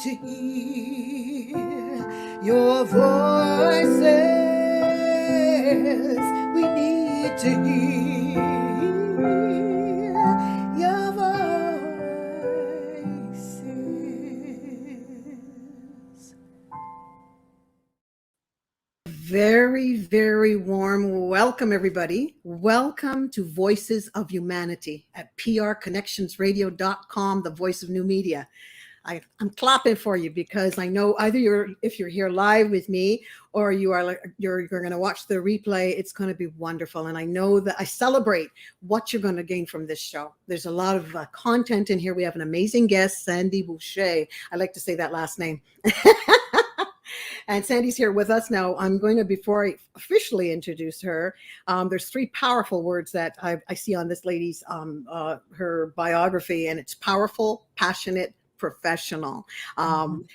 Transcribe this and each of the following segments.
to hear your voices. We need to hear your voices. Very, very warm welcome, everybody. Welcome to Voices of Humanity at prconnectionsradio.com, the voice of new media. I'm clapping for you because I know either if you're here live with me or you're going to watch the replay, it's going to be wonderful. And I know that I celebrate what you're going to gain from this show. There's a lot of content in here. We have an amazing guest, Sandi Boucher. I like to say that last name. And Sandi's here with us now. I'm going to, before I officially introduce her, there's three powerful words that I see on this lady's her biography, and it's powerful, passionate, professional.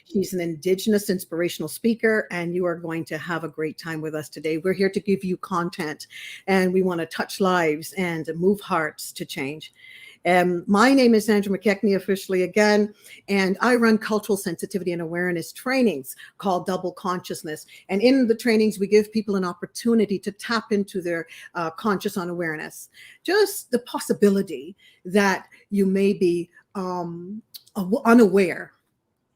She's an Indigenous inspirational speaker, and you are going to have a great time with us today. We're here to give you content, and we want to touch lives and move hearts to change. My name is Sandra McKechnie, officially again, and I run cultural sensitivity and awareness trainings called Double Consciousness. And in the trainings, we give people an opportunity to tap into their conscious unawareness. Just the possibility that you may be unaware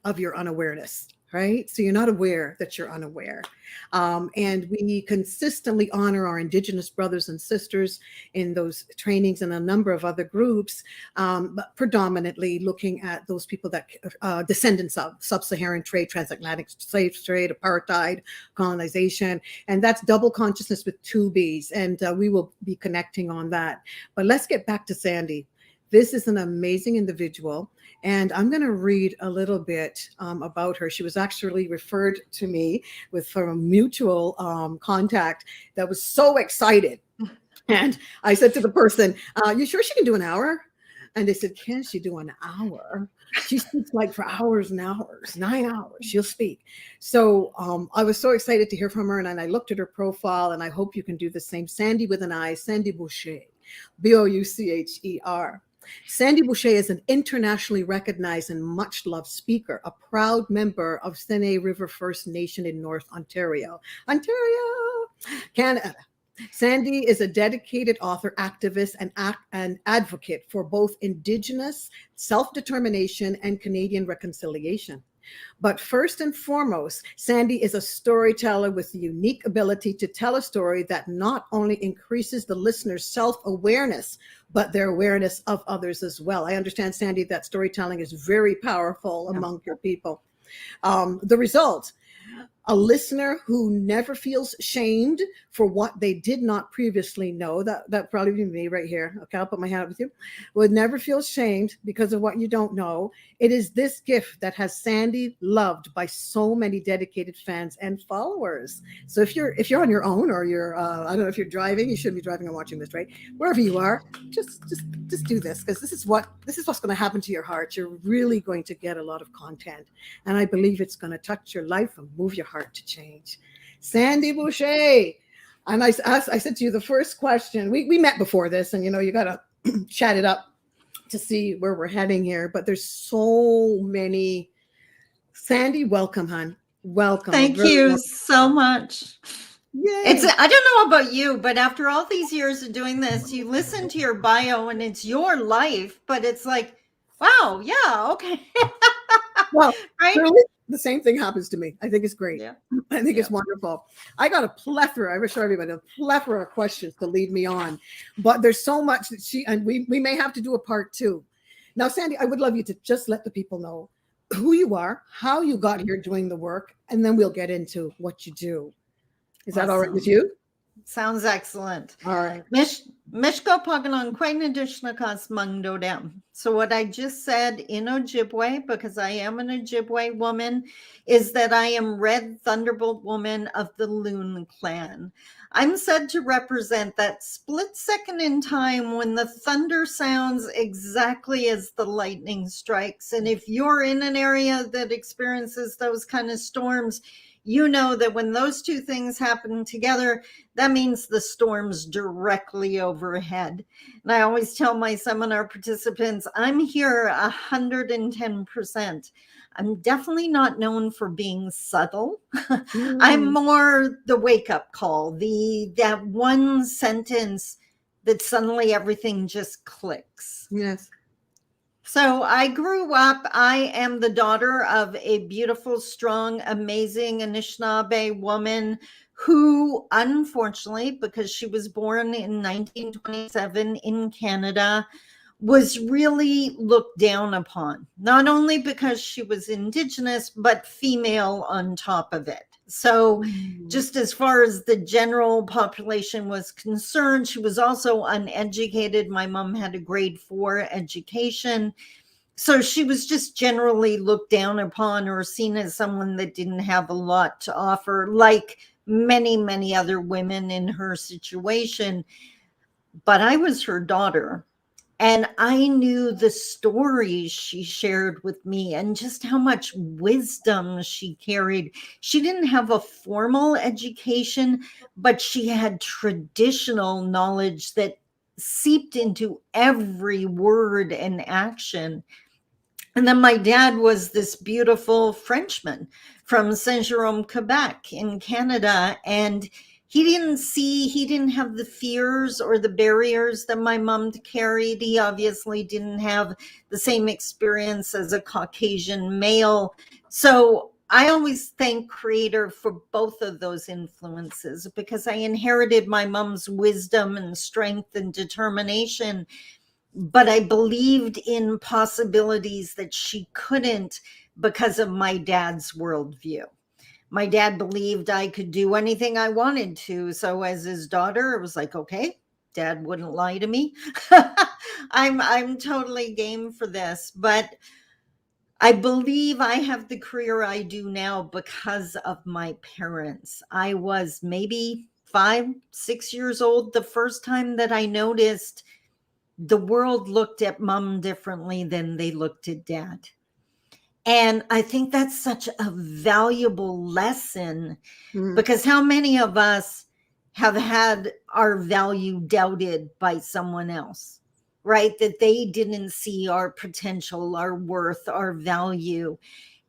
of your unawareness, right? So you're not aware that you're unaware. And we consistently honor our Indigenous brothers and sisters in those trainings and a number of other groups, but predominantly looking at those people that descendants of sub-Saharan trade, transatlantic slave trade, apartheid, colonization. And that's double consciousness with two B's. And we will be connecting on that. But let's get back to Sandi. This is an amazing individual, and I'm going to read a little bit about her. She was actually referred to me from a mutual contact that was so excited. And I said to the person, you sure she can do an hour? And they said, can she do an hour? She speaks like for hours and hours, 9 hours, she'll speak. So I was so excited to hear from her, and I looked at her profile, and I hope you can do the same. Sandi with an I, Sandi Boucher, Boucher. Sandi Boucher is an internationally recognized and much loved speaker, a proud member of Sene River First Nation in North Ontario, Canada. Sandi is a dedicated author, activist, and advocate for both Indigenous self-determination and Canadian reconciliation. But first and foremost, Sandi is a storyteller with the unique ability to tell a story that not only increases the listener's self-awareness, but their awareness of others as well. I understand, Sandi, that storytelling is very powerful among your people. The result, a listener who never feels shamed for what they did not previously know. That probably be me right here. Okay, I'll put my hand up with you. Would never feel shamed because of what you don't know. It is this gift that has Sandi loved by so many dedicated fans and followers. So if you're on your own, or you're I don't know if you're driving, you shouldn't be driving and watching this, right? Wherever you are, just do this, because this is what's going to happen to your heart. You're really going to get a lot of content, and I believe it's going to touch your life and move your heart to change. Sandi Boucher. And I said to you, the first question, we met before this, and you got to chat it up to see where we're heading here, but there's so many. Sandi, welcome, hon. Welcome. Thank you so much. Yay. I don't know about you, but after all these years of doing this, you listen to your bio and it's your life, but it's like, wow, yeah, okay. Well, right? Really, the same thing happens to me. I think it's great. Yeah. I think it's wonderful. I got a plethora, I wish everybody, a plethora of questions to lead me on, but there's so much that and we may have to do a part two. Now, Sandi, I would love you to just let the people know who you are, how you got here doing the work, and then we'll get into what you do. Is that all right with you? Sounds excellent. All right. Mishko Paganon Quainadishnakas Mungdodem. So what I just said in Ojibwe, because I am an Ojibwe woman, is that I am Red Thunderbolt woman of the Loon clan. I'm said to represent that split second in time when the thunder sounds exactly as the lightning strikes. And if you're in an area that experiences those kind of storms, you know that when those two things happen together, that means the storm's directly overhead. And I always tell my seminar participants, I'm here 110%. I'm definitely not known for being subtle. I'm more the wake-up call, that one sentence that suddenly everything just clicks. Yes. So I grew up, I am the daughter of a beautiful, strong, amazing Anishinaabe woman who, unfortunately, because she was born in 1927 in Canada, was really looked down upon, not only because she was Indigenous, but female on top of it. So just as far as the general population was concerned, she was also uneducated. My mom had a grade 4 education. So she was just generally looked down upon or seen as someone that didn't have a lot to offer, like many, many other women in her situation. But I was her daughter. And I knew the stories she shared with me and just how much wisdom she carried. She didn't have a formal education, but she had traditional knowledge that seeped into every word and action. And then my dad was this beautiful Frenchman from Saint-Jérôme, Quebec in Canada. And he didn't have the fears or the barriers that my mom carried. He obviously didn't have the same experience as a Caucasian male. So I always thank Creator for both of those influences, because I inherited my mom's wisdom and strength and determination, but I believed in possibilities that she couldn't because of my dad's worldview. My dad believed I could do anything I wanted to. So as his daughter, it was like, okay, dad wouldn't lie to me. I'm totally game for this. But I believe I have the career I do now because of my parents. I was maybe 5, 6 years old the first time that I noticed the world looked at mom differently than they looked at dad. And I think that's such a valuable lesson, because how many of us have had our value doubted by someone else, right? That they didn't see our potential, our worth, our value.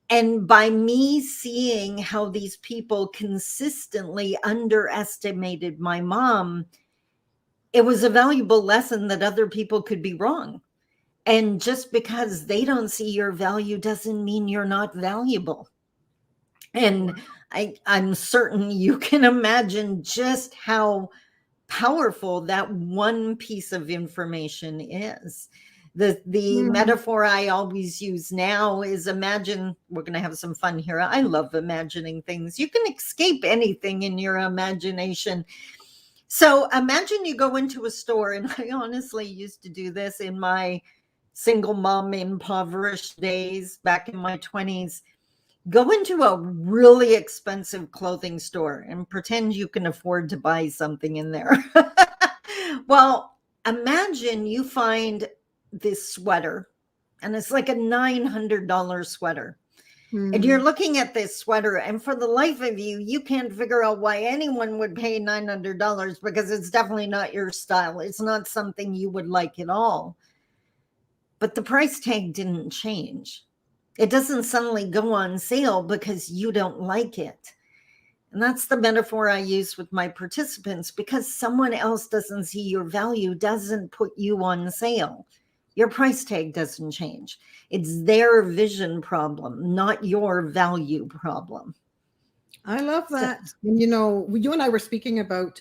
And by me seeing how these people consistently underestimated my mom, it was a valuable lesson that other people could be wrong. And just because they don't see your value doesn't mean you're not valuable. And I'm certain you can imagine just how powerful that one piece of information is. The metaphor I always use now is, imagine, we're going to have some fun here. I love imagining things. You can escape anything in your imagination. So imagine you go into a store, and I honestly used to do this in my single mom impoverished days back in my 20s. Go into a really expensive clothing store and pretend you can afford to buy something in there. Well, imagine you find this sweater, and it's like a $900 sweater. And you're looking at this sweater, and for the life of you, you can't figure out why anyone would pay $900, because it's definitely not your style. It's not something you would like at all. But the price tag didn't change. It doesn't suddenly go on sale because you don't like it. And that's the metaphor I use with my participants, because someone else doesn't see your value doesn't put you on sale. Your price tag doesn't change. It's their vision problem, not your value problem. I love that. And you and I were speaking about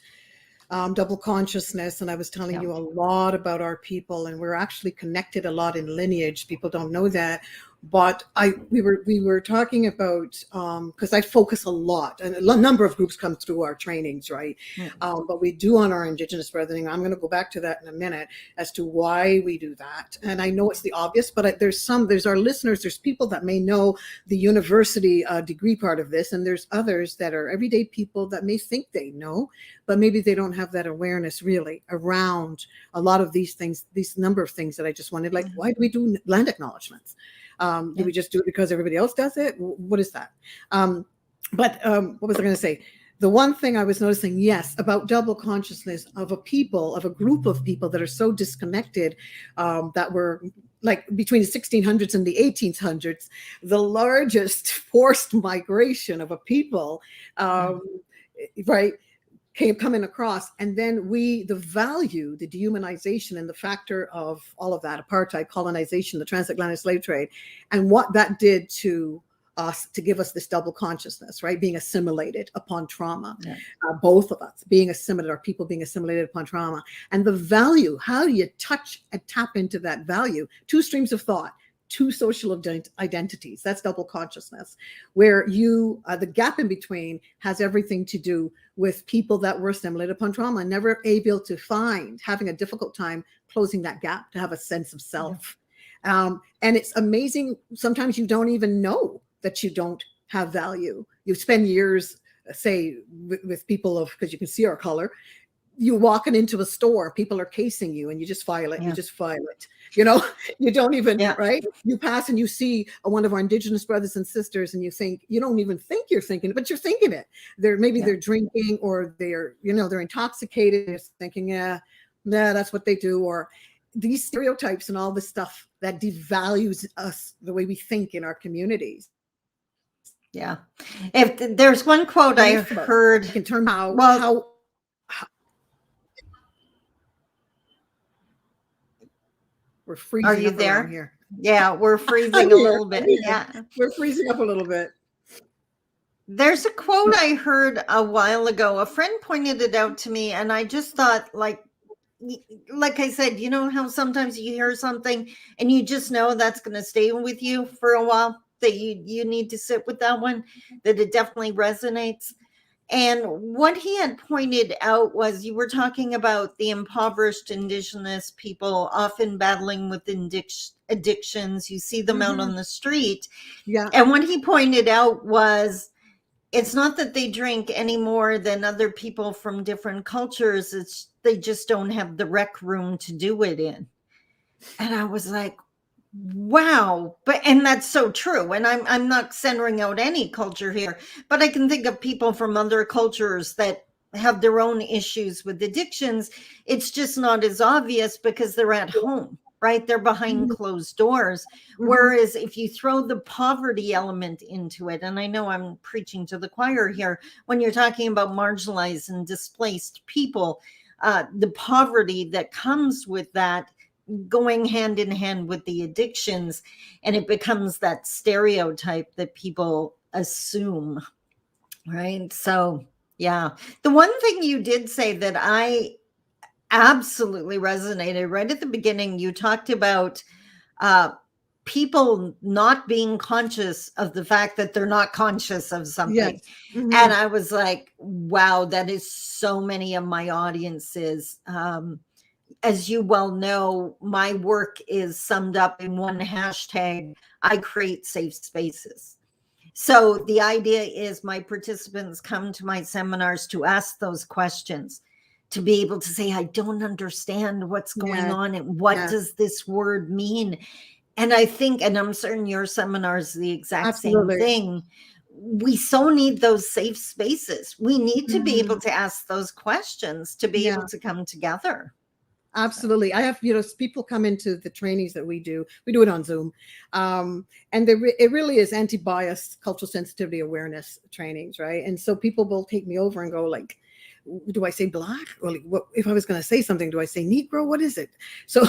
double consciousness, and I was telling you a lot about our people, and we're actually connected a lot in lineage. People don't know that, but we were talking about, because I focus a lot, and a number of groups come through our trainings, right? But we do on our Indigenous brethren. I'm going to go back to that in a minute as to why we do that. And I know it's the obvious, but there's our listeners, there's people that may know the university degree part of this, and there's others that are everyday people that may think they know, but maybe they don't have that awareness really around a lot of these things, these number of things that I just wanted, like, why do we do land acknowledgements? Do we just do it because everybody else does it? What is that? But what was I going to say? The one thing I was noticing, yes, about double consciousness of a group of people that are so disconnected, that were like between the 1600s and the 1800s, the largest forced migration of a people, right, coming across. And then the value, the dehumanization and the factor of all of that, apartheid, colonization, the transatlantic slave trade, and what that did to us, to give us this double consciousness, right? Being assimilated upon trauma. Yeah. Both of us being assimilated, our people being assimilated upon trauma. And the value, how do you touch and tap into that value? Two streams of thought, two social identities. That's double consciousness, where the gap in between has everything to do with people that were assimilated upon trauma and never able to having a difficult time closing that gap, to have a sense of self. Yeah. And it's amazing. Sometimes you don't even know that you don't have value. You spend years, say, with people because you can see our color. You walking into a store, people are casing you, and you just file it. Yeah. You just file it. You know, you don't even, right? You pass and you see one of our Indigenous brothers and sisters, and you don't even think you're thinking it, but you're thinking it. They're drinking, or they're intoxicated. They're thinking, yeah, that's what they do. Or these stereotypes and all this stuff that devalues us, the way we think in our communities. Yeah. If there's one quote I heard in terms of how we're freezing. Are you up there? Here. Yeah, we're freezing a little bit. Yeah. We're freezing up a little bit. There's a quote I heard a while ago. A friend pointed it out to me, and I just thought, like I said, you know how sometimes you hear something and you just know that's going to stay with you for a while, that you need to sit with that one, that it definitely resonates. And what he had pointed out was, you were talking about the impoverished Indigenous people often battling with addictions. You see them out on the street. Yeah. And what he pointed out was, it's not that they drink any more than other people from different cultures. It's they just don't have the rec room to do it in. And I was like, wow. And that's so true. And I'm not centering out any culture here, but I can think of people from other cultures that have their own issues with addictions. It's just not as obvious because they're at home, right? They're behind closed doors. Whereas if you throw the poverty element into it, and I know I'm preaching to the choir here, when you're talking about marginalized and displaced people, the poverty that comes with that, going hand in hand with the addictions, and it becomes that stereotype that people assume, right? So yeah, the one thing you did say that I absolutely resonated right at the beginning, you talked about people not being conscious of the fact that they're not conscious of something. Yes. And I was like, wow, that is so many of my audiences. As you well know, my work is summed up in one hashtag: I create safe spaces. So the idea is my participants come to my seminars to ask those questions, to be able to say, I don't understand what's going on, and what does this word mean? And I think, and I'm certain your seminar is the exact same thing. We so need those safe spaces. We need to be able to ask those questions to be able to come together. Absolutely. I have, people come into the trainings that we do it on Zoom. And it really is anti-bias, cultural sensitivity awareness trainings, right? And so people will take me over and go like, do I say black? Or like, what, if I was going to say something, do I say Negro? What is it? So,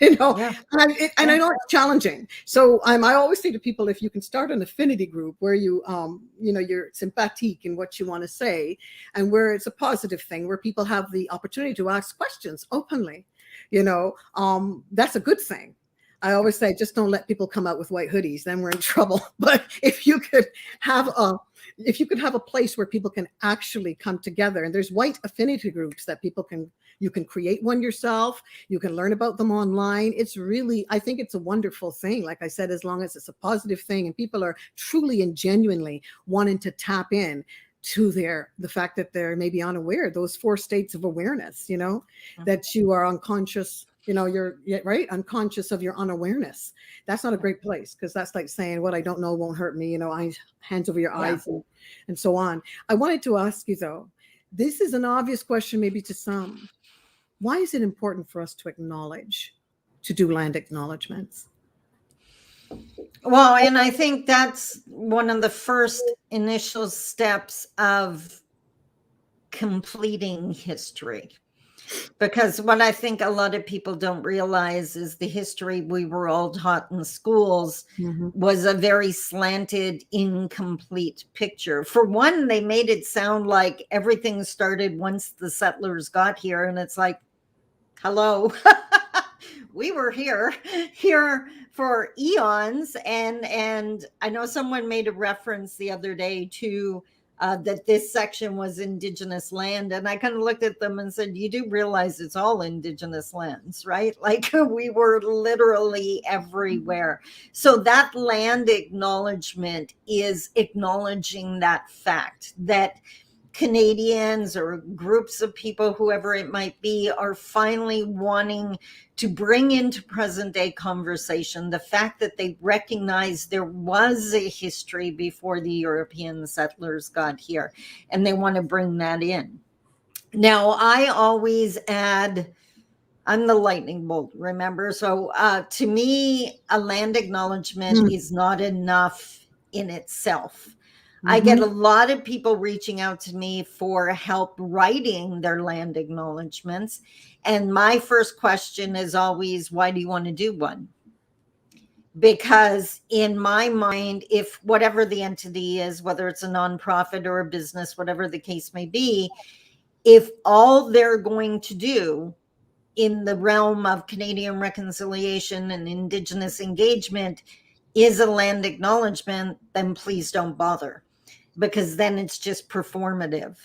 and I know it's challenging. So I always say to people, if you can start an affinity group where you're sympathetic in what you want to say, and where it's a positive thing, where people have the opportunity to ask questions openly, that's a good thing. I always say, just don't let people come out with white hoodies, then we're in trouble. But if you could have a place where people can actually come together, and there's white affinity groups that you can create one yourself, you can learn about them online. I think it's a wonderful thing. Like I said, as long as it's a positive thing and people are truly and genuinely wanting to tap in to the fact that they're maybe unaware, those 4 states of awareness, that you are unconscious, you're right, unconscious of your unawareness. That's not a great place, because that's like saying, what I don't know won't hurt me, eyes, hands over your eyes, and so on. I wanted to ask you, though, this is an obvious question maybe to some. Why is it important for us to do land acknowledgements? Well, and I think that's one of the first initial steps of completing history. Because what I think a lot of people don't realize is the history we were all taught in schools was a very slanted, incomplete picture. For one, they made it sound like everything started once the settlers got here. And it's like, hello, we were here for eons. And I know someone made a reference the other day to that this section was Indigenous land. And I kind of looked at them and said, you do realize it's all Indigenous lands, right? Like we were literally everywhere. So that land acknowledgement is acknowledging that fact that Canadians or groups of people, whoever it might be, are finally wanting to bring into present day conversation the fact that they recognize there was a history before the European settlers got here, and they want to bring that in. Now, I always add, I'm the lightning bolt, remember? So to me, a land acknowledgement is not enough in itself. I get a lot of people reaching out to me for help writing their land acknowledgements. And my first question is always, why do you want to do one? Because in my mind, if whatever the entity is, whether it's a nonprofit or a business, whatever the case may be, if all they're going to do in the realm of Canadian reconciliation and Indigenous engagement is a land acknowledgement, then please don't bother, because then it's just performative.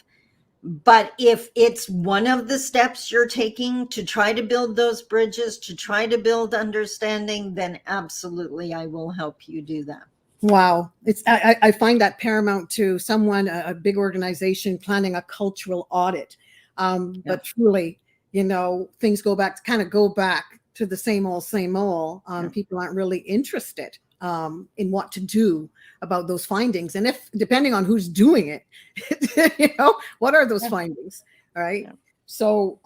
But if it's one of the steps you're taking to try to build those bridges, to try to build understanding, then absolutely I will help you do that. Wow. I find that paramount to someone, a big organization planning a cultural audit. But truly, things go back to the same old. People aren't really interested in what to do about those findings. And if, depending on who's doing it, what are those findings? All right. Yeah. So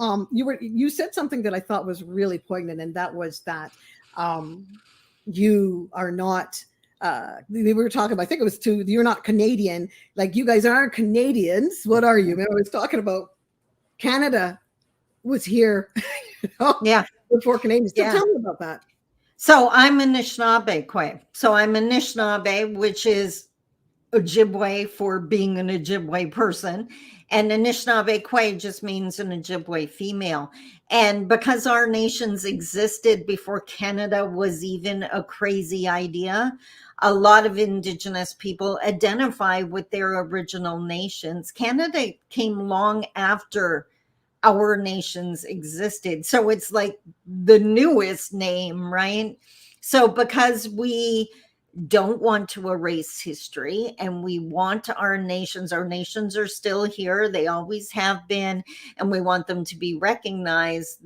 you said something that I thought was really poignant, and that was that you are not, we were talking about, I think it was you're not Canadian. Like, you guys aren't Canadians. What are you? I was talking about Canada was here before Canadians. So tell me about that. So I'm Anishinaabe Kwe. So I'm Anishinaabe, which is Ojibwe for being an Ojibwe person. And Anishinaabe Kwe just means an Ojibwe female. And because our nations existed before Canada was even a crazy idea, a lot of Indigenous people identify with their original nations. Canada came long after our nations existed. So it's like the newest name, right? So because we don't want to erase history and we want our nations are still here. They always have been, and we want them to be recognized.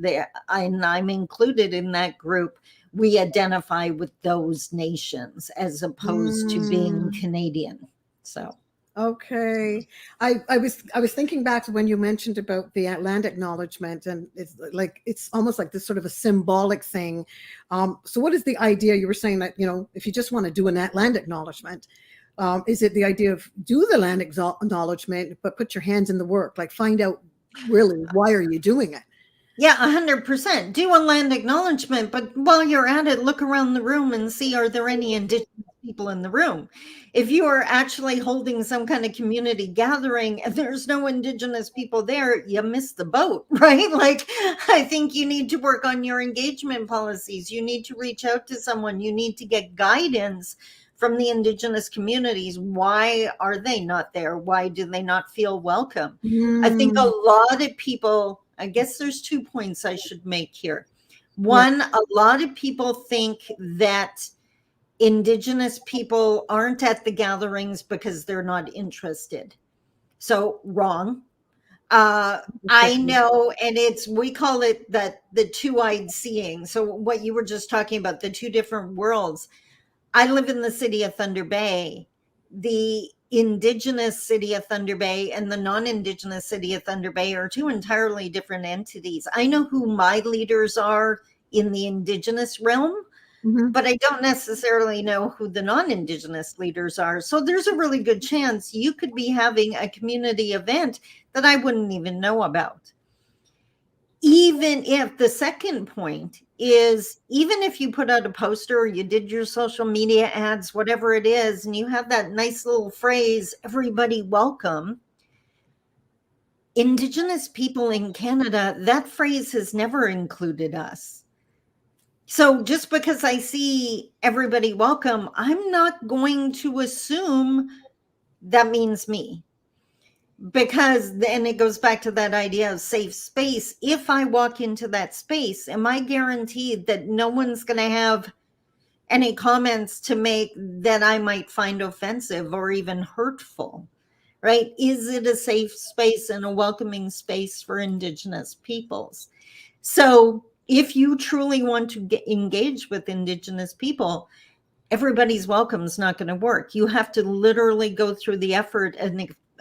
And I'm included in that group. We identify with those nations as opposed to being Canadian. So. Okay. I was thinking back to when you mentioned about the land acknowledgement, and it's almost like this sort of a symbolic thing. So what is the idea? You were saying that, if you just want to do a land acknowledgement, is it the idea of do the land acknowledgement, but put your hands in the work, like find out really why are you doing it? Yeah, 100%. Do a land acknowledgement, but while you're at it, look around the room and see, are there any Indigenous people in the room? If you are actually holding some kind of community gathering and there's no Indigenous people there, you missed the boat, right? Like, I think you need to work on your engagement policies. You need to reach out to someone. You need to get guidance from the Indigenous communities. Why are they not there? Why do they not feel welcome? I think a lot of people, I guess there's 2 points I should make here. One, a lot of people think that Indigenous people aren't at the gatherings because they're not interested. So wrong. I know, and we call it the two-eyed seeing. So what you were just talking about, the two different worlds. I live in the city of Thunder Bay. The Indigenous city of Thunder Bay and the non-Indigenous city of Thunder Bay are two entirely different entities. I know who my leaders are in the Indigenous realm, but I don't necessarily know who the non-Indigenous leaders are. So there's a really good chance you could be having a community event that I wouldn't even know about. Even if the second point is, even if you put out a poster or you did your social media ads, whatever it is, and you have that nice little phrase, everybody welcome, Indigenous people in Canada, that phrase has never included us. So just because I see everybody welcome, I'm not going to assume that means me. Because then it goes back to that idea of safe space. If I walk into that space, am I guaranteed that no one's going to have any comments to make that I might find offensive or even hurtful? Right? Is it a safe space and a welcoming space for Indigenous peoples? So if you truly want to engage with Indigenous people, everybody's welcome is not going to work. You have to literally go through the effort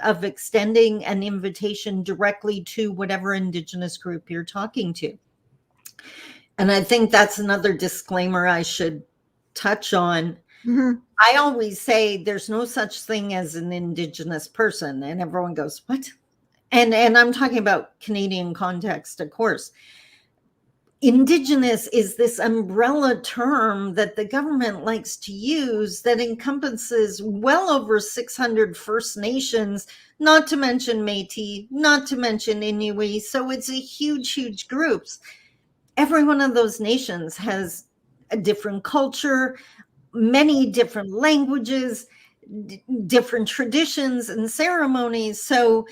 of extending an invitation directly to whatever Indigenous group you're talking to. And I think that's another disclaimer I should touch on. I always say there's no such thing as an Indigenous person, and everyone goes, what? And I'm talking about Canadian context, of course. Indigenous is this umbrella term that the government likes to use that encompasses well over 600 First Nations, not to mention Métis, not to mention Inuit. So it's a huge, huge groups. Every one of those nations has a different culture, many different languages, different traditions and ceremonies. So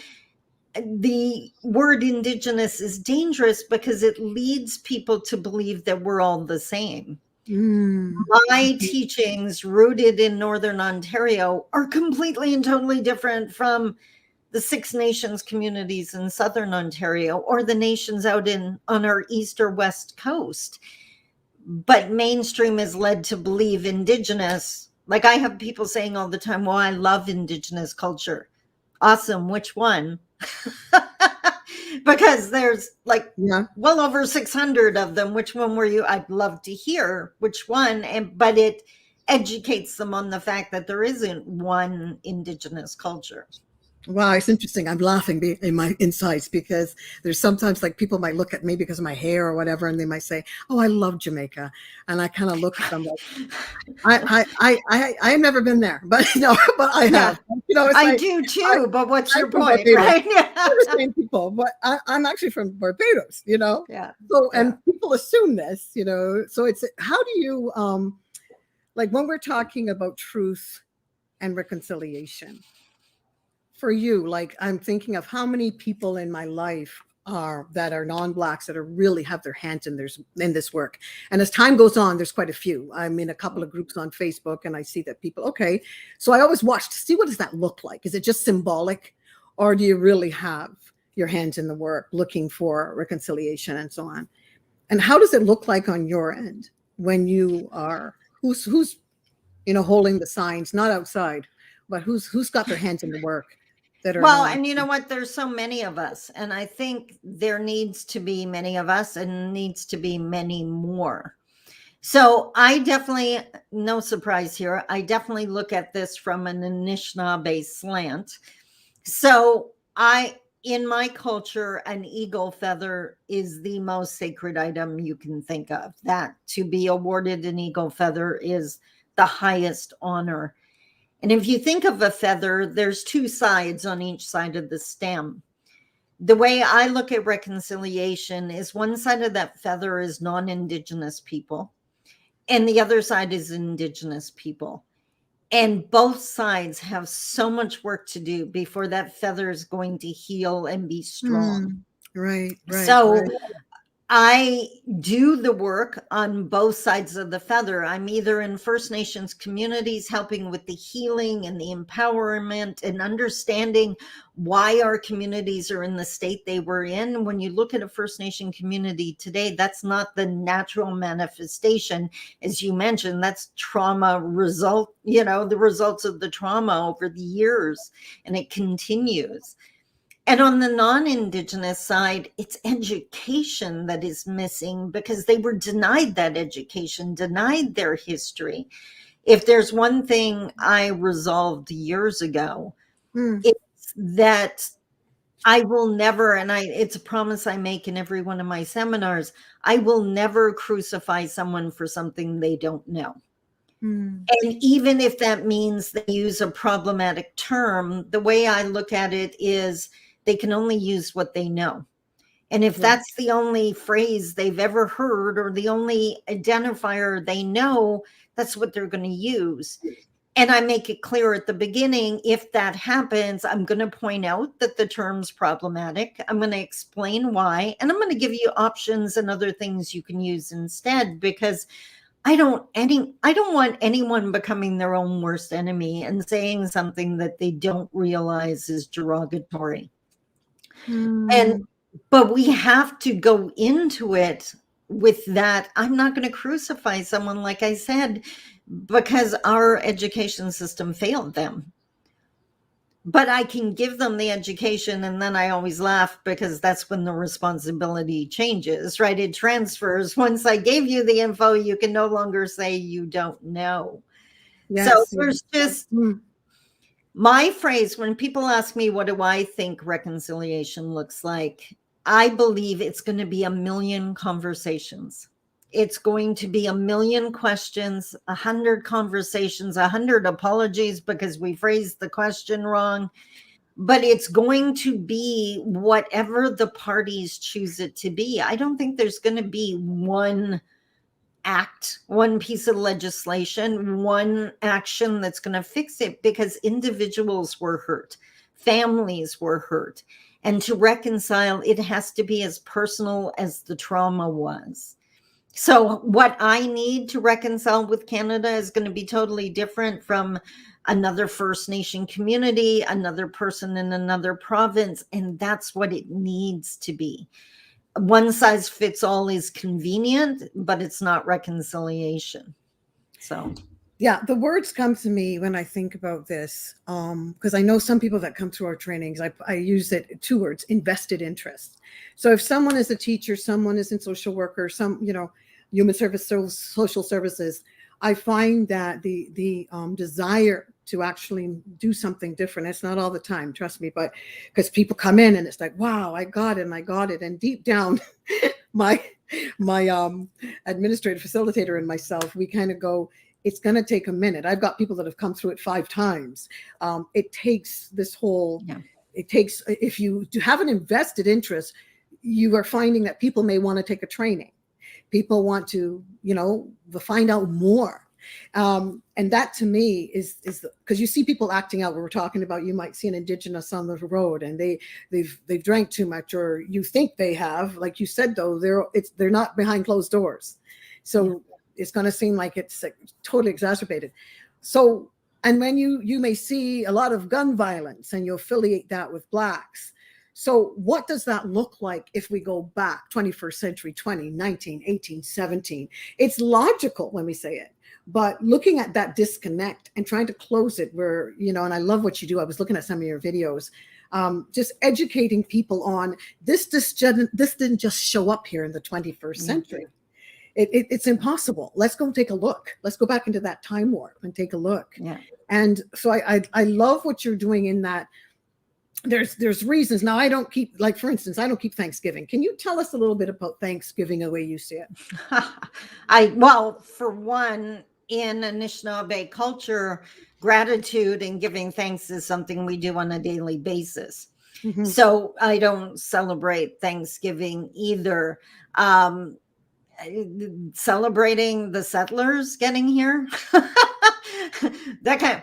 the word Indigenous is dangerous because it leads people to believe that we're all the same. My teachings rooted in Northern Ontario are completely and totally different from the Six Nations communities in Southern Ontario or the nations out on our east or west coast. But mainstream is led to believe Indigenous. Like I have people saying all the time, well, I love Indigenous culture. Awesome. Which one? Because there's well over 600 of them. Which one were you? I'd love to hear which one. But it educates them on the fact that there isn't one Indigenous culture. Wow, it's interesting. I'm laughing in my insides because there's sometimes like people might look at me because of my hair or whatever, and they might say, "Oh, I love Jamaica," and I kind of look at them like, I've never been there, but but I have. I do too. But what's your point, right? We're the same people, but I'm actually from Barbados. Yeah. So and people assume this, So it's how do you like when we're talking about truth and reconciliation? For you, like I'm thinking of how many people in my life that are non-blacks that are really have their hands in this work. And as time goes on, there's quite a few. I'm in a couple of groups on Facebook and I see that people, okay. So I always watch to see what does that look like? Is it just symbolic or do you really have your hands in the work looking for reconciliation and so on? And how does it look like on your end when you are, who's holding the signs, not outside, but who's got their hands in the work? And you know what? There's so many of us. And I think there needs to be many of us and needs to be many more. So I definitely, no surprise here, I definitely look at this from an Anishinaabe slant. So in my culture, an eagle feather is the most sacred item you can think of. That to be awarded an eagle feather is the highest honor. And if you think of a feather, there's two sides on each side of the stem. The way I look at reconciliation is one side of that feather is non-Indigenous people, and the other side is Indigenous people. And both sides have so much work to do before that feather is going to heal and be strong. Right. So I do the work on both sides of the feather. I'm either in First Nations communities helping with the healing and the empowerment and understanding why our communities are in the state they were in. When you look at a First Nation community today, that's not the natural manifestation. As you mentioned, that's trauma result, the results of the trauma over the years, and it continues. And on the non-Indigenous side, it's education that is missing because they were denied that education, denied their history. If there's one thing I resolved years ago, it's that I will never, and it's a promise I make in every one of my seminars, I will never crucify someone for something they don't know. And even if that means they use a problematic term, the way I look at it is they can only use what they know. And if that's the only phrase they've ever heard or the only identifier they know, that's what they're going to use. And I make it clear at the beginning, if that happens, I'm going to point out that the term's problematic. I'm going to explain why, and I'm going to give you options and other things you can use instead, because I don't want anyone becoming their own worst enemy and saying something that they don't realize is derogatory. But we have to go into it with that. I'm not going to crucify someone, like I said, because our education system failed them. But I can give them the education, and then I always laugh because that's when the responsibility changes, right? It transfers. Once I gave you the info, you can no longer say you don't know. Yes. So there's just my phrase when people ask me, what do I think reconciliation looks like? I believe it's going to be a million conversations. It's going to be a million questions, 100 conversations, 100 apologies because we phrased the question wrong. But it's going to be whatever the parties choose it to be. I don't think there's going to be one act, one piece of legislation, one action that's going to fix it, because individuals were hurt, families were hurt. And to reconcile, it has to be as personal as the trauma was. So what I need to reconcile with Canada is going to be totally different from another First Nation community, another person in another province. And that's what it needs to be. One size fits all is convenient, but it's not reconciliation. So yeah, the words come to me when I think about this, because I know some people that come through our trainings, I use it, 2 words, invested interest. So if someone is a teacher, someone is in social worker, human service, social services, I find that the desire to actually do something different, it's not all the time, trust me, but because people come in and it's like, wow, I got it. And deep down, my administrative facilitator and myself, we kind of go, it's going to take a minute. I've got people that have come through it 5 times. It takes this whole, if you have an invested interest, you are finding that people may want to take a training. People want to, find out more. And that to me is because you see people acting out. We were talking about, you might see an Indigenous on the road and they've drank too much, or you think they have, like you said, though, they're not behind closed doors. So it's going to seem like it's totally exacerbated. So, and when you may see a lot of gun violence and you affiliate that with Blacks. So what does that look like if we go back 21st century, 20, 19, 18, 17? It's logical when we say it, but looking at that disconnect and trying to close it where, and I love what you do. I was looking at some of your videos, just educating people on this didn't just show up here in the 21st century. It's impossible. Let's go take a look. Let's go back into that time warp and take a look. Yeah. And so I love what you're doing in that. There's reasons. Now, I don't keep, like, for instance, I don't keep Thanksgiving. Can you tell us a little bit about Thanksgiving, the way you see it? Well, for one, in Anishinaabe culture, gratitude and giving thanks is something we do on a daily basis. Mm-hmm. So I don't celebrate Thanksgiving either. Celebrating the settlers getting here, that kind of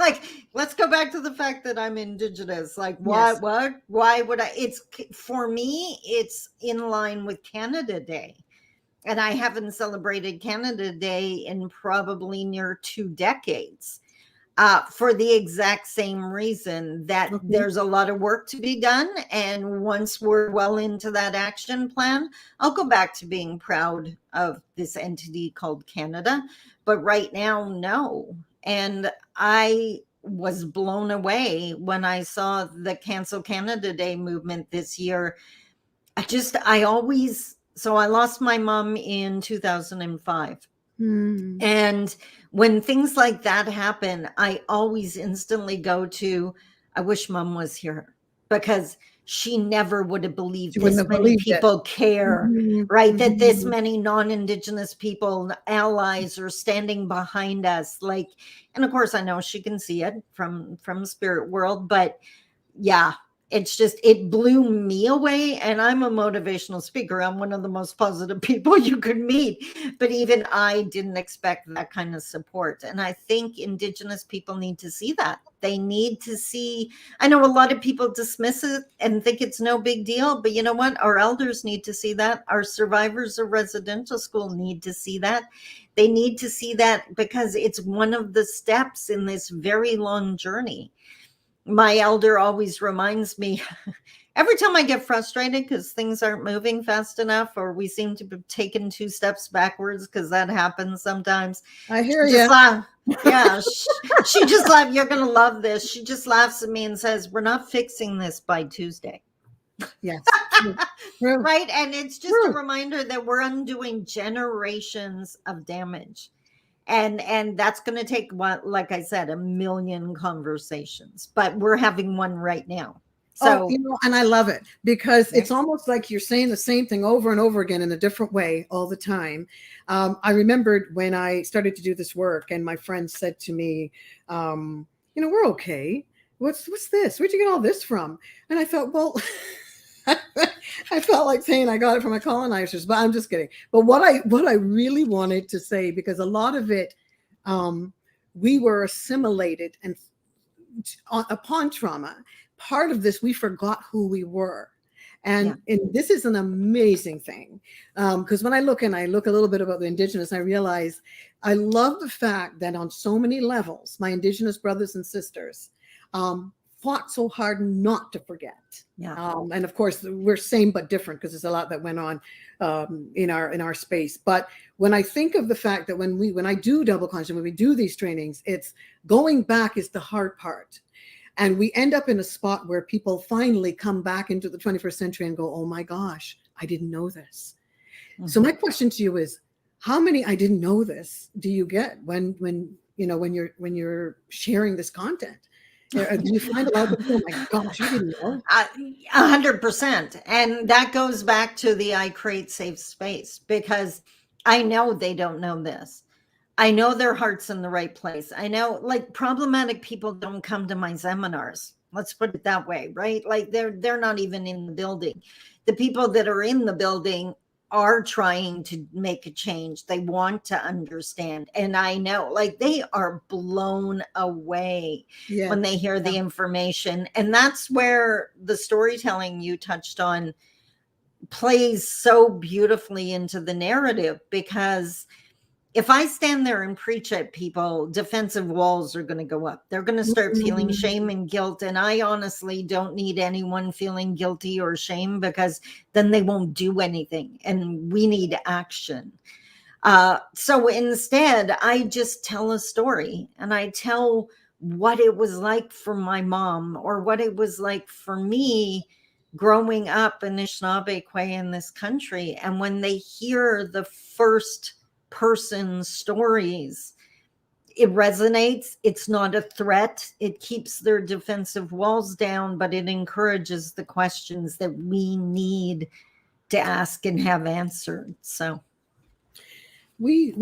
like, let's go back to the fact that I'm Indigenous. Like, Yes. why would I? It's, for me, it's in line with Canada Day. And I haven't celebrated Canada Day in probably near 2 decades. For the exact same reason that Okay. there's a lot of work to be done. And once we're well into that action plan, I'll go back to being proud of this entity called Canada. But right now, no. And I was blown away when I saw the Cancel Canada Day movement this year. So I lost my mom in 2005. And when things like that happen, I always instantly go to, I wish mom was here, because she never would have believed She wouldn't this have many believed it. people care, Mhm, right? That this mhm. many non-Indigenous people, allies, are standing behind us. Like, and of course I know she can see it from spirit world, but yeah, it's just, it blew me away. And I'm a motivational speaker. I'm one of the most positive people you could meet, but even I didn't expect that kind of support. And I think Indigenous people need to see that. They need to see, I know a lot of people dismiss it and think it's no big deal, but you know what? Our elders need to see that. Our survivors of residential school need to see that. They need to see that because it's one of the steps in this very long journey. My elder always reminds me every time I get frustrated because things aren't moving fast enough, or we seem to be taking 2 steps backwards, because that happens sometimes. I hear She just you. laughs. Yeah, she just laughs. You're going to love this. She just laughs at me and says, "We're not fixing this by Tuesday." Yes. True. True. Right. And it's just a True. reminder that we're undoing generations of damage. And that's going to take, what, like I said, a million conversations, but we're having one right now. Oh, So and I love it because yeah. it's almost like you're saying the same thing over and over again in a different way all the time. I remembered when I started to do this work, and my friend said to me, we're okay. What's this? Where'd you get all this from? And I thought, well, I felt like saying I got it from my colonizers, but I'm just kidding. But what I really wanted to say, because a lot of it, we were assimilated, and upon trauma, part of this, we forgot who we were. And this is an amazing thing, because when I look a little bit about the Indigenous, I realize I love the fact that on so many levels, my Indigenous brothers and sisters fought so hard not to forget. And of course, we're same but different, because there's a lot that went on in our space. But when I think of the fact that when I do double conscious, when we do these trainings, it's going back is the hard part. And we end up in a spot where people finally come back into the 21st century and go, oh my gosh, I didn't know this. Mm-hmm. So my question to you is, how many I didn't know this do you get when you're sharing this content? Do you find a lot of people, oh my gosh, I didn't know? 100%. And that goes back to the I create safe space, because I know they don't know this. I know their heart's in the right place. I know, like, problematic people don't come to my seminars. Let's put it that way, right? Like, they're not even in the building. The people that are in the building are trying to make a change. They want to understand. And I know, like, they are blown away when they hear the information. And that's where the storytelling you touched on plays so beautifully into the narrative, because if I stand there and preach at people, defensive walls are going to go up. They're going to start feeling shame and guilt. And I honestly don't need anyone feeling guilty or shame, because then they won't do anything. And we need action. So instead, I just tell a story, and I tell what it was like for my mom, or what it was like for me growing up Anishinaabe in this country. And when they hear the first person stories, it resonates. It's not a threat. It keeps their defensive walls down, but it encourages the questions that we need to ask and have answered. So we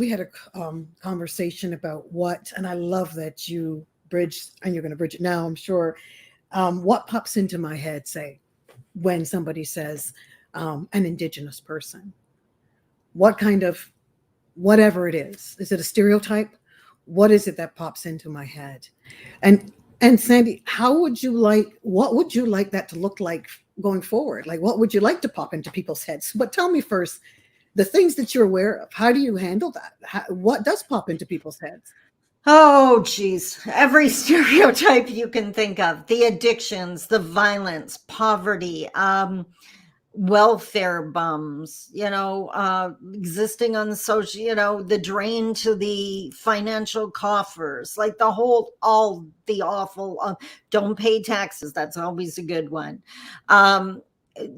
had a conversation about what, and I love that you bridged, and you're going to bridge it now, I'm sure. What pops into my head, say, when somebody says an Indigenous person? What kind of, whatever it is it a stereotype, what is it that pops into my head? And Sandi, what would you like that to look like going forward? Like, what would you like to pop into people's heads? But tell me first, the things that you're aware of, how do you handle that? What does pop into people's heads? Oh, geez. Every stereotype you can think of, the addictions, the violence, poverty, welfare bums, existing on the social, the drain to the financial coffers, like all the awful, don't pay taxes. That's always a good one.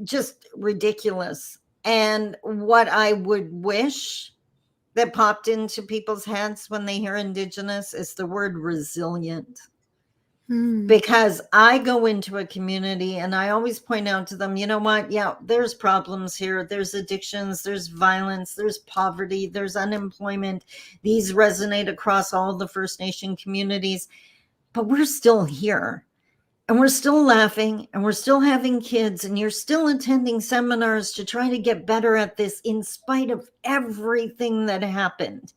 Just ridiculous. And what I would wish that popped into people's heads when they hear Indigenous is the word resilient. Because I go into a community and I always point out to them, you know what? Yeah, there's problems here. There's addictions, there's violence, there's poverty, there's unemployment. These resonate across all the First Nation communities, but we're still here. And we're still laughing and we're still having kids and you're still attending seminars to try to get better at this in spite of everything that happened.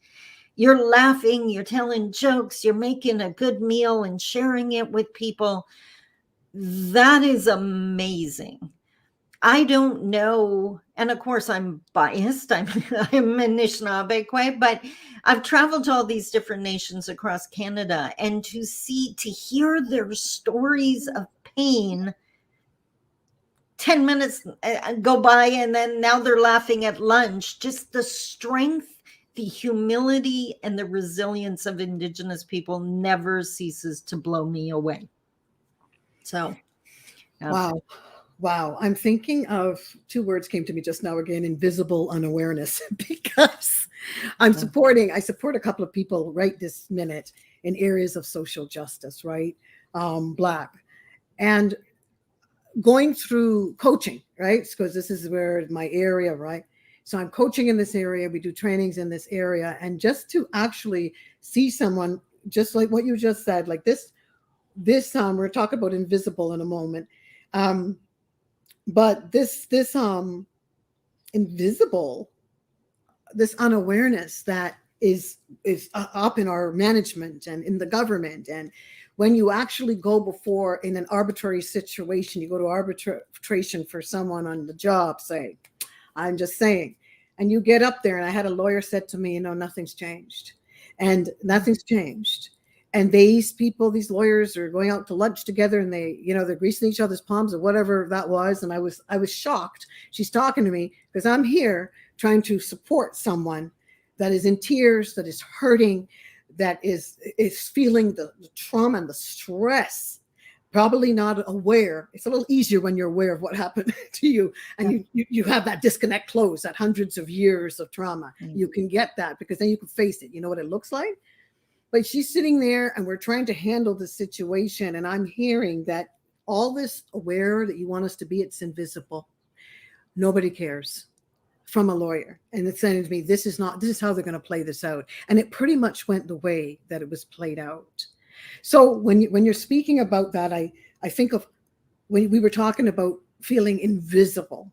You're laughing, you're telling jokes, you're making a good meal and sharing it with people. That is amazing. I don't know. And of course, I'm biased. I'm Anishinaabe, but I've traveled to all these different nations across Canada, and to hear their stories of pain, 10 minutes go by, and then now they're laughing at lunch. Just the strength, the humility, and the resilience of Indigenous people never ceases to blow me away. So, wow. Wow. I'm thinking of two words came to me just now again, invisible unawareness, because I support a couple of people right this minute in areas of social justice, right? Black. And going through coaching, right? Because this is where my area, right? So I'm coaching in this area. We do trainings in this area. And just to actually see someone, just like what you just said, like this, we're talking about invisible in a moment. But this invisible, this unawareness that is up in our management and in the government. And when you actually go before in an arbitrary situation, you go to arbitration for someone on the job, say, I'm just saying, and you get up there, and I had a lawyer said to me, nothing's changed. And nothing's changed. And these people, these lawyers, are going out to lunch together, and they're greasing each other's palms or whatever that was. And I was shocked. She's talking to me because I'm here trying to support someone that is in tears, that is hurting, that is feeling the trauma and the stress, probably not aware. It's a little easier when you're aware of what happened to you, and you have that disconnect closed, that hundreds of years of trauma. You can get that because then you can face it. You know what it looks like? But she's sitting there and we're trying to handle the situation. And I'm hearing that all this aware that you want us to be, it's invisible. Nobody cares, from a lawyer. And it's saying to me, this is how they're going to play this out. And it pretty much went the way that it was played out. So when you're speaking about that, I think of when we were talking about feeling invisible,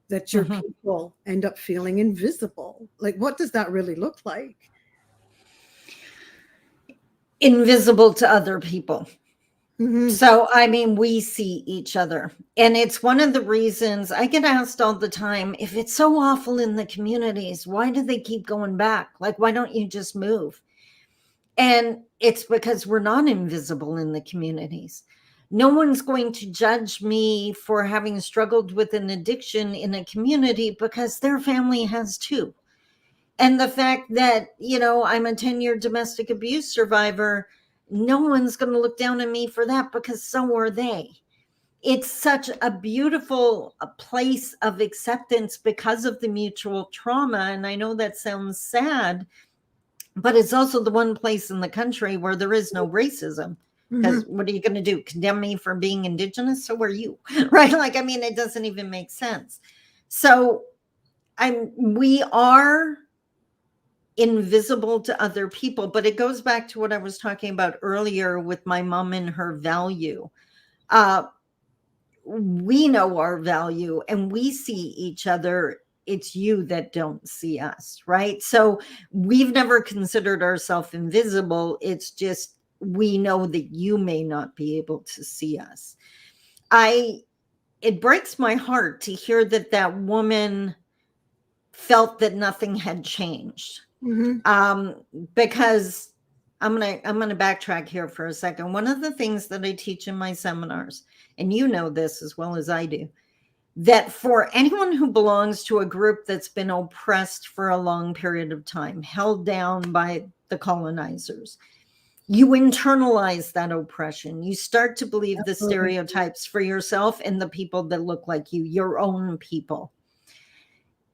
that your people end up feeling invisible. Like, what does that really look like? Invisible to other people. So, we see each other. And it's one of the reasons I get asked all the time, if it's so awful in the communities, why do they keep going back? Like, why don't you just move? And it's because we're not invisible in the communities. No one's going to judge me for having struggled with an addiction in a community because their family has too. And the fact that, I'm a 10-year domestic abuse survivor, no one's going to look down on me for that because so are they. It's such a beautiful place of acceptance because of the mutual trauma. And I know that sounds sad, but it's also the one place in the country where there is no racism. Because what are you going to do? Condemn me for being Indigenous? So are you, right? It doesn't even make sense. So we are invisible to other people, but it goes back to what I was talking about earlier with my mom and her value. We know our value and we see each other it's you that don't see us, right? So we've never considered ourselves invisible. It's just we know that you may not be able to see us. It breaks my heart to hear that that woman felt that nothing had changed. Because I'm gonna backtrack here for a second. One of the things that I teach in my seminars, and you know this as well as I do, that for anyone who belongs to a group that's been oppressed for a long period of time, held down by the colonizers, you internalize that oppression. You start to believe the stereotypes for yourself and the people that look like you, your own people.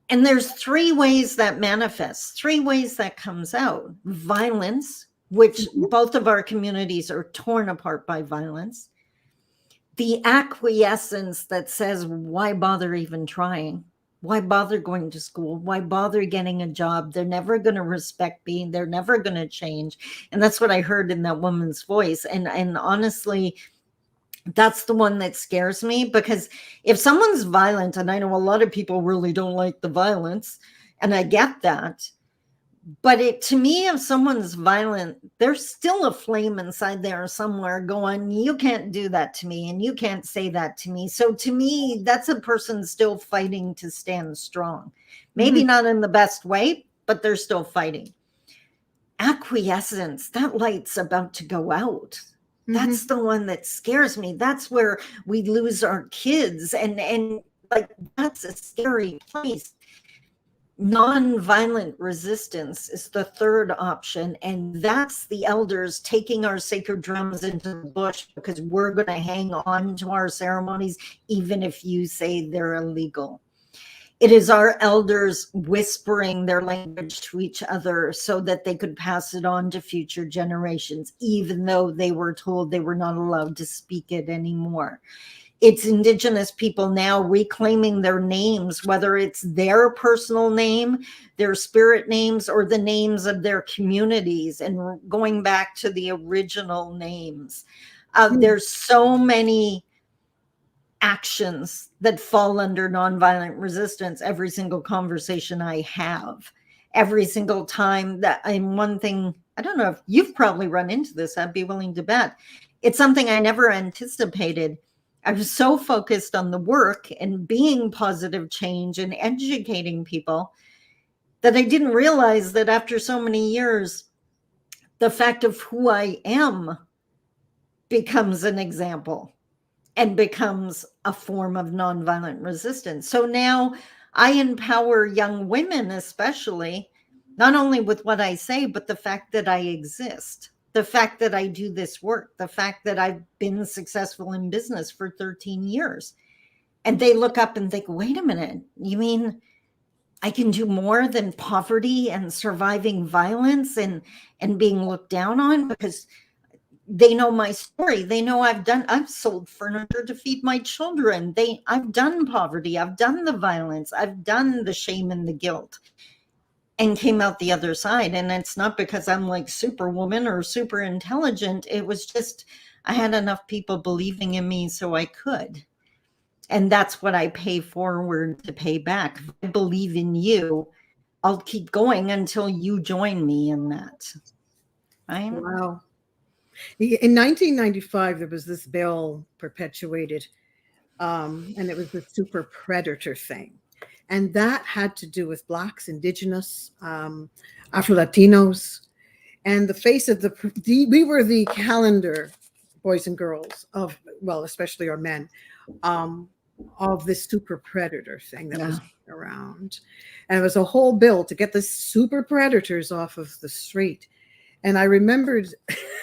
And there's three ways that manifests, three ways that comes out. Violence, which both of our communities are torn apart by violence. The acquiescence that says, why bother even trying? Why bother going to school? Why bother getting a job? They're never going to respect me. They're never going to change. And that's what I heard in that woman's voice. And honestly, that's the one that scares me, because if someone's violent, and I know a lot of people really don't like the violence, and I get that, but to me, if someone's violent, there's still a flame inside there somewhere going, you can't do that to me and you can't say that to me. So to me, that's a person still fighting to stand strong. Maybe not in the best way, but they're still fighting. Acquiescence, that light's about to go out. That's the one that scares me. That's where we lose our kids. And like, that's a scary place. Nonviolent resistance is the third option. And that's the elders taking our sacred drums into the bush because we're going to hang on to our ceremonies, even if you say they're illegal. It is our elders whispering their language to each other so that they could pass it on to future generations, even though they were told they were not allowed to speak it anymore. It's Indigenous people now reclaiming their names, whether it's their personal name, their spirit names, or the names of their communities, and going back to the original names. There's so many actions that fall under nonviolent resistance every single conversation I have, every single time that I'm one thing, I don't know if you've probably run into this, I'd be willing to bet. It's something I never anticipated. I was so focused on the work and being positive change and educating people that I didn't realize that after so many years, the fact of who I am becomes an example and becomes a form of nonviolent resistance. So now I empower young women, especially, not only with what I say, but the fact that I exist, the fact that I do this work, the fact that I've been successful in business for 13 years. And they look up and think, wait a minute, you mean I can do more than poverty and surviving violence and being looked down on? Because they know my story. They know I've sold furniture to feed my children. I've done poverty. I've done the violence. I've done the shame and the guilt and came out the other side. And it's not because I'm like superwoman or super intelligent. It was just, I had enough people believing in me so I could. And that's what I pay forward to pay back. If I believe in you, I'll keep going until you join me in that. Right? Wow. In 1995, there was this bill perpetuated, and it was the super predator thing. And that had to do with Blacks, Indigenous, Afro-Latinos, and the face of we were the calendar boys and girls of, well, especially our men, of this super predator thing that was around. And it was a whole bill to get the super predators off of the street. And I remembered,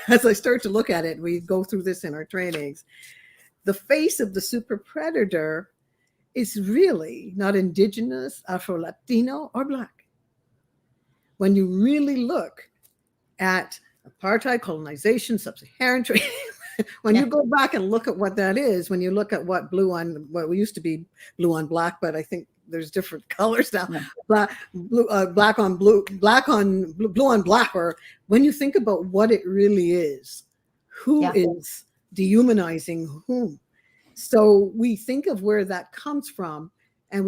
as I start to look at it, we go through this in our trainings, the face of the super predator is really not Indigenous, Afro-Latino, or Black. When you really look at apartheid, colonization, sub-Saharan trade, when you go back and look at what that is, when you look at what we used to be blue on black, but I think there's different colors now. Yeah. Black on blue, blue on black. Or when you think about what it really is, who is dehumanizing whom? So we think of where that comes from, And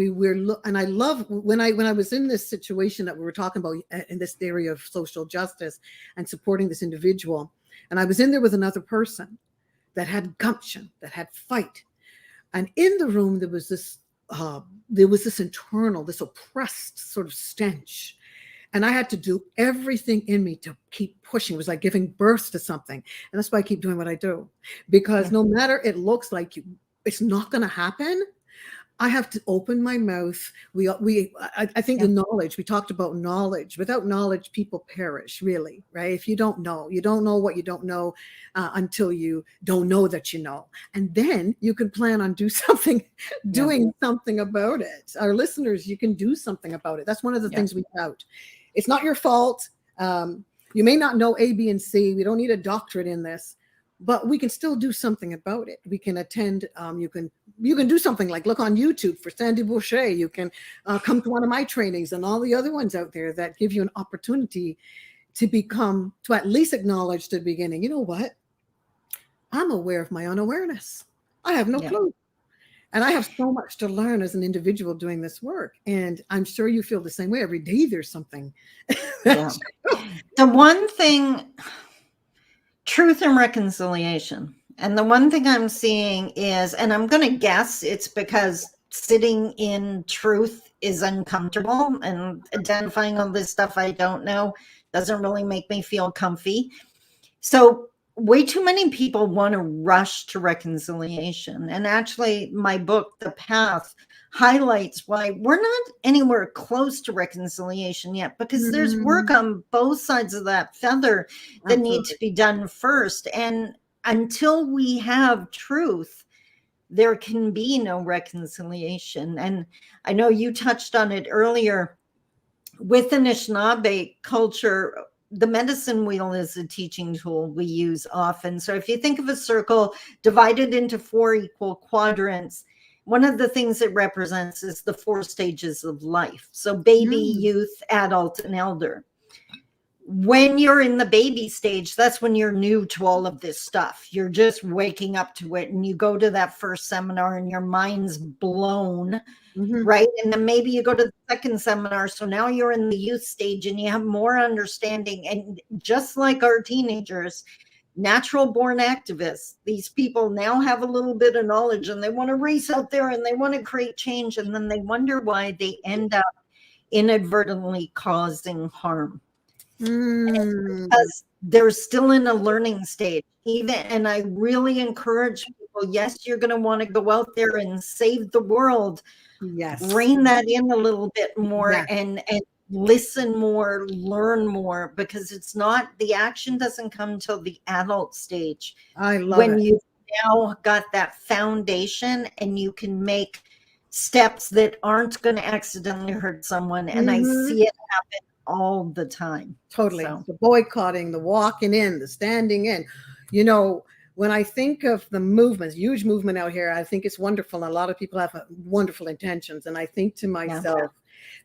and I love when I was in this situation that we were talking about in this area of social justice and supporting this individual, and I was in there with another person that had gumption, that had fight, and in the room there was this internal, this oppressed sort of stench. And I had to do everything in me to keep pushing. It was like giving birth to something. And that's why I keep doing what I do, because no matter it looks like it's not going to happen, I have to open my mouth. I think the knowledge, we talked about knowledge. Without knowledge, people perish, really, right? If you don't know what you don't know until you don't know that you know. And then you can plan on doing something about it. Our listeners, you can do something about it. That's one of the things we tout. It's not your fault. You may not know A, B, and C. We don't need a doctorate in this, but we can still do something about it. We can attend. You can do something like look on YouTube for Sandi Boucher. You can come to one of my trainings and all the other ones out there that give you an opportunity to at least acknowledge the beginning. You know what? I'm aware of my unawareness. I have no clue. And I have so much to learn as an individual doing this work. And I'm sure you feel the same way. Every day there's something. The one thing, truth and reconciliation. And the one thing I'm seeing is, and I'm going to guess it's because sitting in truth is uncomfortable, and identifying all this stuff I don't know doesn't really make me feel comfy. So way too many people want to rush to reconciliation. And actually, my book, The Path, highlights why we're not anywhere close to reconciliation yet, because there's work on both sides of that feather that need to be done first. And until we have truth, there can be no reconciliation. And I know you touched on it earlier. With Anishinaabe culture, the medicine wheel is a teaching tool we use often. So if you think of a circle divided into 4 equal quadrants, one of the things it represents is the 4 stages of life. So baby, youth, adult, and elder. When you're in the baby stage, that's when you're new to all of this stuff. You're just waking up to it, and you go to that first seminar and your mind's blown, right? And then maybe you go to the second seminar. So now you're in the youth stage and you have more understanding. And just like our teenagers, natural born activists, these people now have a little bit of knowledge, and they want to race out there and they want to create change. And then they wonder why they end up inadvertently causing harm. Because they're still in a learning stage. And I really encourage people, yes, you're going to want to go out there and save the world. Yes. Rein that in a little bit more and listen more, learn more, because it's not, the action doesn't come till the adult stage. I love when it. You've now got that foundation and you can make steps that aren't going to accidentally hurt someone. And I see it happen all the time. Totally. So. The boycotting, the walking in, the standing in. You know, when I think of the movements, huge movement out here, I think it's wonderful. A lot of people have wonderful intentions. And I think to myself,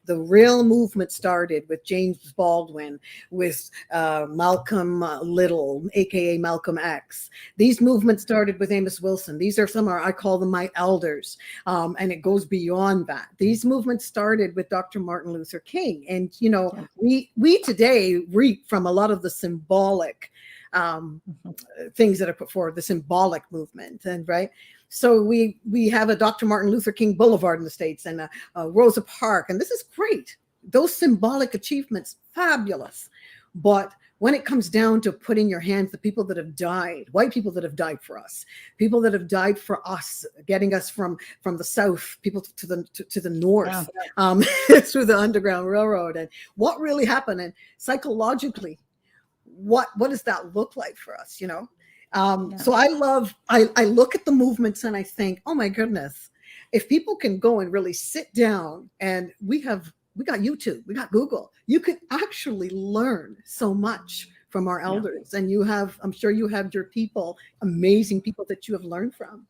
the real movement started with James Baldwin, with Malcolm Little, aka Malcolm X. These movements started with Amos Wilson. These are I call them my elders, and it goes beyond that. These movements started with Dr. Martin Luther King, and you know, we today reap from a lot of the symbolic things that are put forward, the symbolic movement, and right. So we have a Dr. Martin Luther King Boulevard in the States, and a Rosa Park, and this is great. Those symbolic achievements, fabulous. But when it comes down to put in your hands the people that have died, white people that have died for us, people that have died for us, getting us from the South, people to the North, through the Underground Railroad, and what really happened, and psychologically, what does that look like for us, you know? So I look at the movements and I think, oh my goodness, if people can go and really sit down, and we got YouTube, we got Google, you can actually learn so much from our elders. And I'm sure you have your people, amazing people that you have learned from.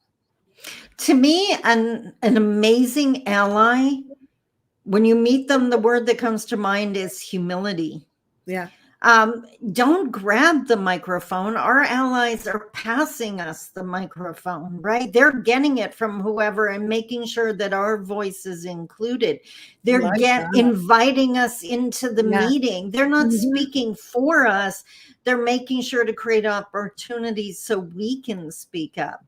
To me, an amazing ally, when you meet them, the word that comes to mind is humility. Yeah. Don't grab the microphone. Our allies are passing us the microphone, right? They're getting it from whoever and making sure that our voice is included. They're Like that. inviting us into the Yeah. meeting. They're not Mhm. speaking for us. They're making sure to create opportunities so we can speak up.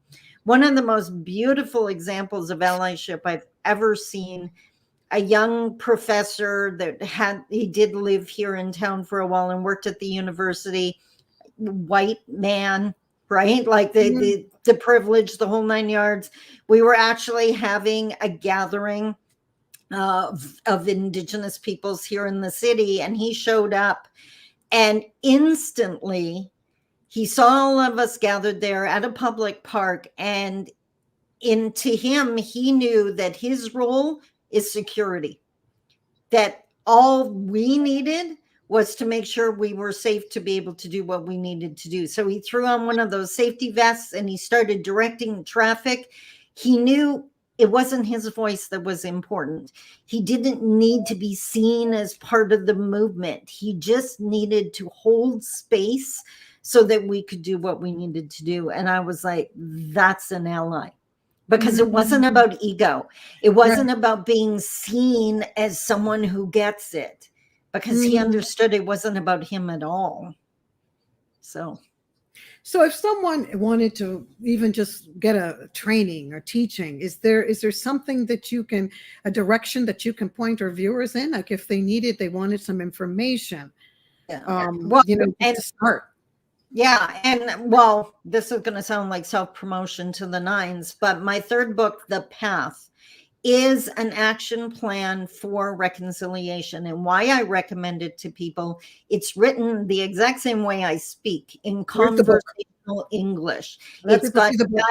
One of the most beautiful examples of allyship I've ever seen, a young professor he did live here in town for a while and worked at the university, white man, right? Like Mhm. the privilege, the whole 9 yards. We were actually having a gathering of Indigenous peoples here in the city, and he showed up, and instantly he saw all of us gathered there at a public park, and into him, he knew that his role is security, that all we needed was to make sure we were safe to be able to do what we needed to do. So he threw on one of those safety vests and he started directing traffic. He knew it wasn't his voice that was important. He didn't need to be seen as part of the movement. He just needed to hold space so that we could do what we needed to do. And I was like, that's an ally. Because it wasn't Mhm. about ego. It Right. wasn't about being seen as someone who gets it, because he Mhm. understood it wasn't about him at all. So, So if someone wanted to even just get a training or teaching, is there something that you can, a direction that you can point our viewers in? Like if they wanted some information, yeah. Well, just and to start. yeah, and well, this is going to sound like self-promotion to the nines, but my third book, The Path, is an action plan for reconciliation. And why I recommend it to people, it's written the exact same way I speak, in Where's the book? conversational English. Let It's people got see the book.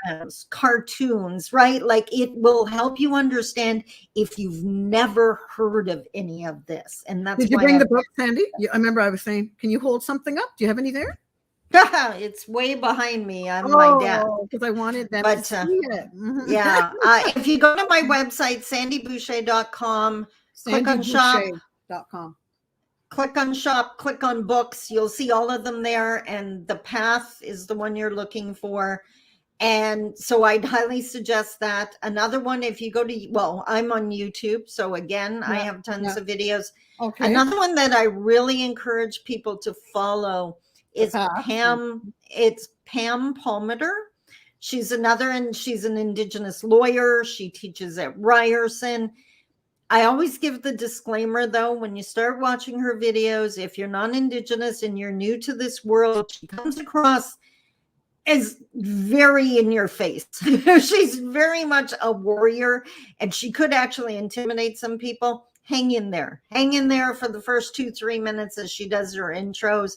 diagrams, cartoons, right? Like, it will help you understand if you've never heard of any of this. And that's Did you why bring the book, Sandy? I remember I was saying, can you hold something up? Do you have any there? it's way behind me on my desk. Oh, because I wanted them to But see it. Mhm. yeah, if you go to my website, sandyboucher.com, click on shop, SandyBoucher.com. click on books, you'll see all of them there. And The Path is the one you're looking for. And so I'd highly suggest that. Another one, if you go to, well, I'm on YouTube. So again, I Yeah, have tons yeah. of videos. Okay. Another one that I really encourage people to follow The is path. it's Pam Palmater. She's an Indigenous lawyer. She teaches at Ryerson. I always give the disclaimer though, when you start watching her videos, if you're not Indigenous and you're new to this world, she comes across is very in your face. She's very much a warrior, and she could actually intimidate some people. Hang in there. Hang in there for the first 2-3 minutes as she does her intros,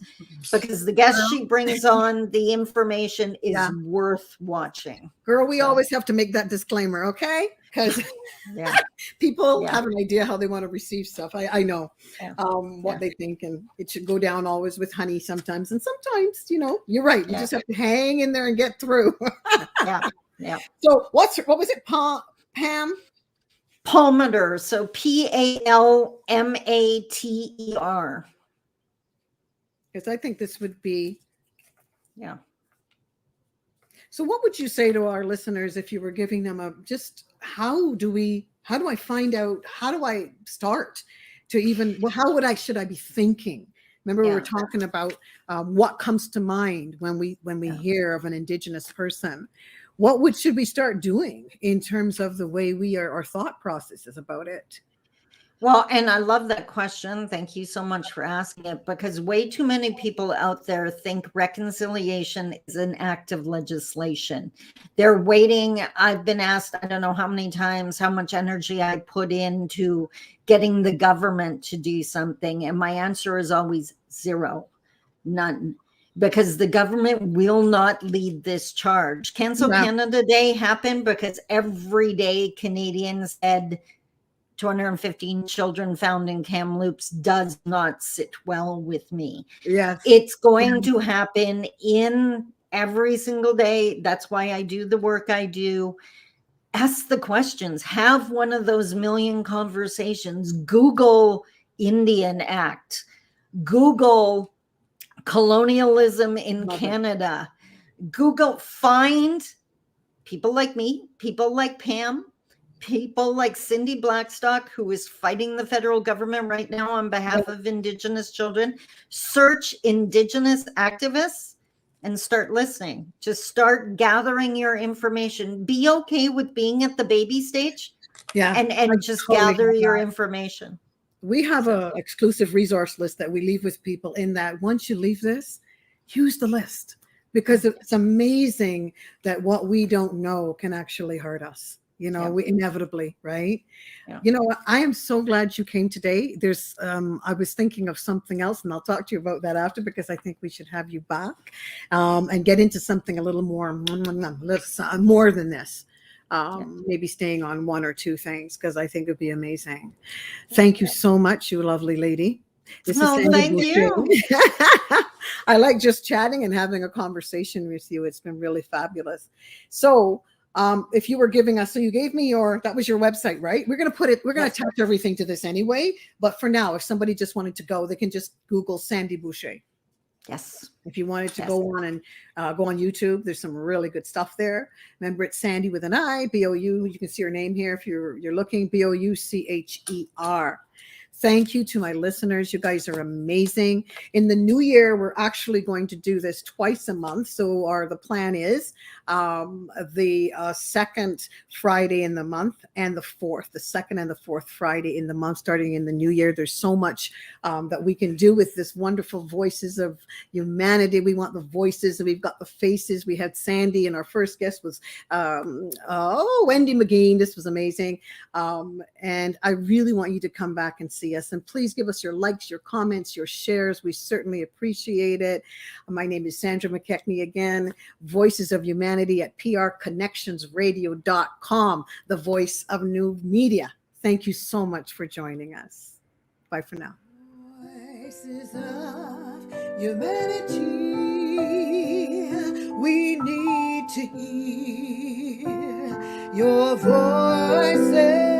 because the guest she brings on, the information is Yeah. worth watching. Girl, we So, always have to make that disclaimer, okay? Because yeah. people Yeah. have an idea how they want to receive stuff. I know Yeah. what Yeah. they think, and it should go down always with honey sometimes. And sometimes, you're right. You Yeah. just have to hang in there and get through. Yeah. Yeah. So what was it, Pam? Palmater. So Palmater. Because I think this would be. Yeah. So what would you say to our listeners if you were giving them how do I find out, how do I start to even, well, should I be thinking? Remember we were talking about what comes to mind when we hear of an Indigenous person. What should we start doing in terms of the way our thought processes about it? Well, and I love that question. Thank you so much for asking it, because way too many people out there think reconciliation is an act of legislation. They're waiting. I've been asked, I don't know how many times, how much energy I put into getting the government to do something. And my answer is always zero, none. Because the government will not lead this charge. Cancel Canada Day happened because every day Canadians said 215 children found in Kamloops does not sit well with me. Yes. It's going to happen in every single day. That's why I do the work I do. Ask the questions. Have one of those million conversations. Google Indian Act. Google colonialism in Love it. Canada. Google, find people like me, people like Pam, people like Cindy Blackstock, who is fighting the federal government right now on behalf of Indigenous children. Search Indigenous activists and start listening. Just start gathering your information. Be okay with being at the baby stage. Yeah. And just totally gather have your that. information. We have a exclusive resource list that we leave with people, in that once you leave this, use the list, because it's amazing that what we don't know can actually hurt us. You know, we inevitably, right? Yeah. You know, I am so glad you came today. There's, I was thinking of something else, and I'll talk to you about that after, because I think we should have you back and get into something a little more, more than this. Maybe staying on one or two things, because I think it'd be amazing. Thank you so much, you lovely lady. This is Sandi Thank Boucher. you. I like just chatting and having a conversation with you. It's been really fabulous. So if you were giving us, so you gave me that was your website, right? We're going to attach everything to this anyway. But for now, if somebody just wanted to go, they can just Google Sandi Boucher. Yes. If you wanted to go on and go on YouTube, there's some really good stuff there. Remember, it's Sandi with an I, B-O-U. You can see her name here if you're looking, B-O-U-C-H-E-R. Thank you to my listeners. You guys are amazing. In the new year, we're actually going to do this twice a month. So the plan is the second Friday in the month and the second and the fourth Friday in the month, starting in the new year. There's so much that we can do with this wonderful voices of humanity. We want the voices, and we've got the faces. We had Sandi, and our first guest was Wendy McGee. This was amazing. And I really want you to come back and see us. And please give us your likes, your comments, your shares. We certainly appreciate it. My name is Sandra McKechnie again, Voices of Humanity at prconnectionsradio.com, the voice of new media. Thank you so much for joining us. Bye for now. Voices of humanity, we need to hear your voices.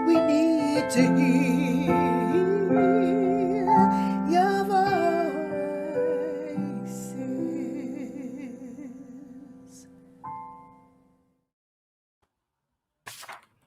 We need to hear